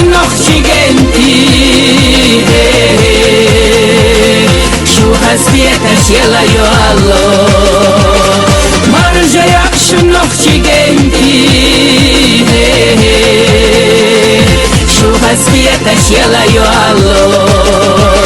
noch gigenti Shu hasbieta shela yo allo Marja noch gigenti Shu hasbieta shela yo allo